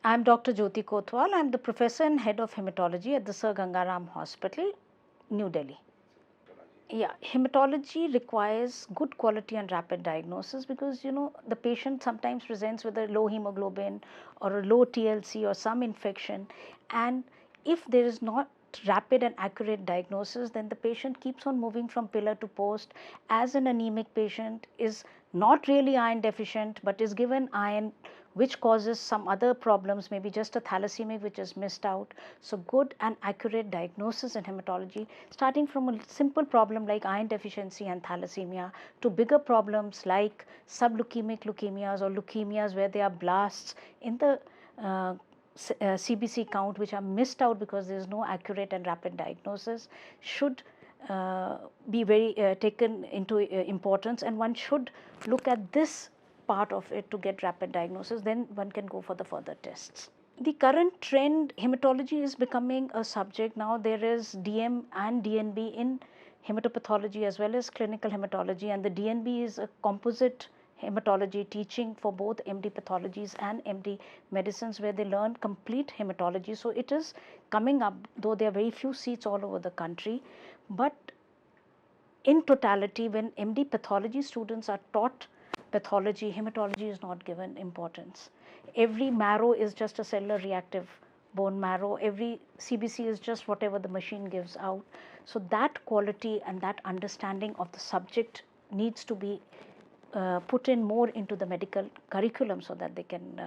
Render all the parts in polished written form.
I'm Dr. Jyoti Kotwal. I'm the professor and head of hematology at the Sir Ganga Ram Hospital, New Delhi. Yeah, hematology requires good quality and rapid diagnosis because the patient sometimes presents with a low hemoglobin or a low TLC or some infection, and if there is not rapid and accurate diagnosis, then the patient keeps on moving from pillar to post. As an anemic patient is not really iron deficient but is given iron which causes some other problems, maybe just a thalassemia which is missed out. So good and accurate diagnosis in hematology, starting from a simple problem like iron deficiency and thalassemia to bigger problems like subleukemic leukemias or leukemias where there are blasts in the CBC count which are missed out because there is no accurate and rapid diagnosis, should be very taken into importance, and one should look at this part of it to get rapid diagnosis. Then one can go for the further tests. The current trend, hematology is becoming a subject now. There is DM and DNB in hematopathology as well as clinical hematology, and the DNB is a composite hematology teaching for both MD pathologies and MD medicines where they learn complete hematology. So it is coming up, though there are very few seats all over the country, but in totality when MD pathology students are taught pathology, hematology is not given importance. Every marrow is just a cellular reactive bone marrow, every CBC is just whatever the machine gives out. So that quality and that understanding of the subject needs to be put in more into the medical curriculum so that they can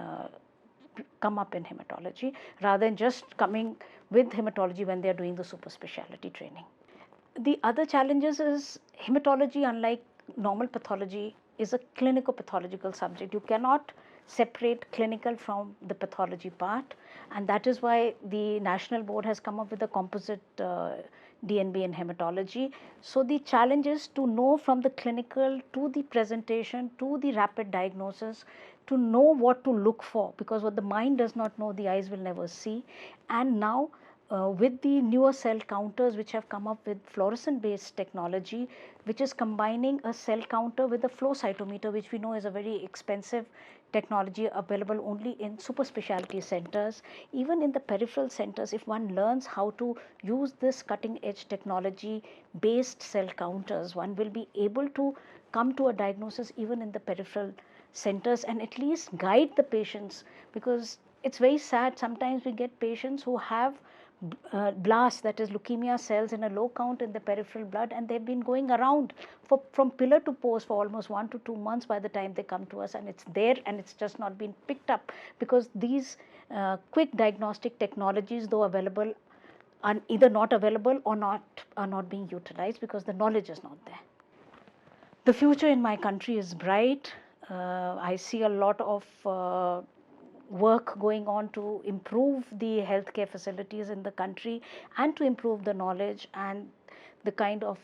come up in hematology rather than just coming with hematology when they are doing the super specialty training. The other challenges is hematology, unlike normal pathology, is a clinical pathological subject. You cannot separate clinical from the pathology part, and that is why the national board has come up with a composite DNB in hematology. So the challenge is to know from the clinical to the presentation to the rapid diagnosis, to know what to look for, because what the mind does not know, the eyes will never see. And now with the newer cell counters which have come up with fluorescent based technology, which is combining a cell counter with a flow cytometer, which we know is a very expensive technology available only in super specialty centers. Even in the peripheral centers, if one learns how to use this cutting edge technology based cell counters, one will be able to come to a diagnosis even in the peripheral centers and at least guide the patients, because it's very sad sometimes we get patients who have blasts, that is leukemia cells in a low count in the peripheral blood, and they've been going around from pillar to post for almost 1 to 2 months by the time they come to us, and it's there and it's just not been picked up because these quick diagnostic technologies, though available, are either not available or are not being utilized because the knowledge is not there. The future in my country is bright. I see a lot of work going on to improve the healthcare facilities in the country and to improve the knowledge and the kind of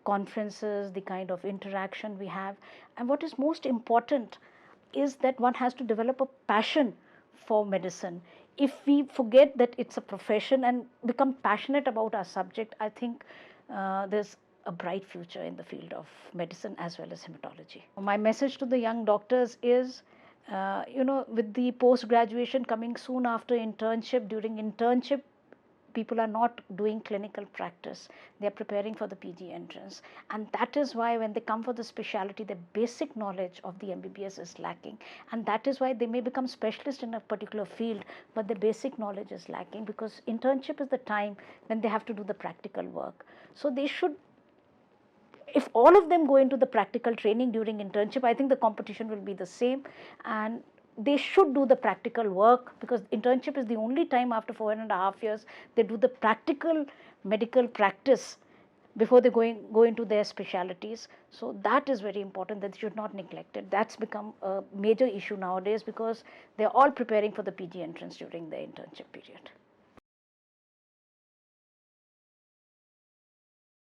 conferences, the kind of interaction we have. And what is most important is that one has to develop a passion for medicine. If we forget that it's a profession and become passionate about our subject, I think there's a bright future in the field of medicine as well as hematology. My message to the young doctors is, with the post graduation coming soon after internship, during internship people are not doing clinical practice, they are preparing for the PG entrance, and that is why when they come for the specialty, the basic knowledge of the MBBS is lacking, and that is why they may become specialist in a particular field but the basic knowledge is lacking, because internship is the time when they have to do the practical work. So they should, if all of them go into the practical training during internship, I think the competition will be the same, and they should do the practical work, because internship is the only time after 4.5 years they do the practical medical practice before they go into their specialties. So that is very important, that should not neglect it. That's become a major issue nowadays because they're all preparing for the PG entrance during the internship period.